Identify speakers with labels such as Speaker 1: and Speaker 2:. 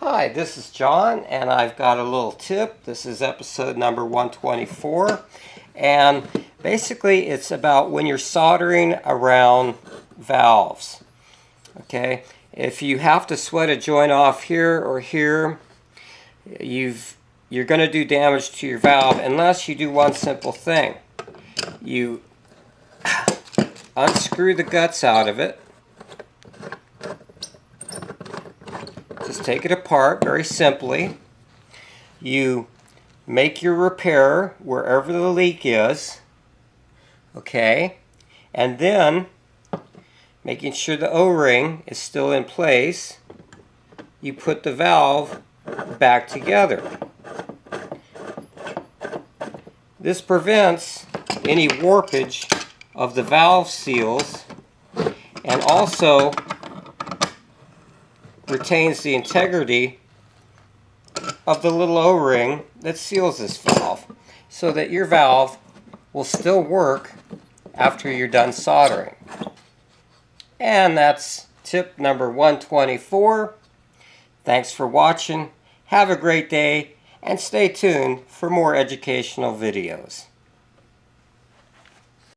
Speaker 1: Hi, this is John, and I've got a little tip. This is episode number 124, and basically it's about when you're soldering around valves. Okay, if you have to sweat a joint off here or here, you're going to do damage to your valve unless you do one simple thing. You unscrew the guts out of it. Just take it apart very simply. You make your repair wherever the leak is, okay, and then making sure the O-ring is still in place, you put the valve back together. This prevents any warpage of the valve seals and also retains the integrity of the little O-ring that seals this valve so that your valve will still work after you're done soldering. And that's tip number 124. Thanks for watching. Have a great day and stay tuned for more educational videos.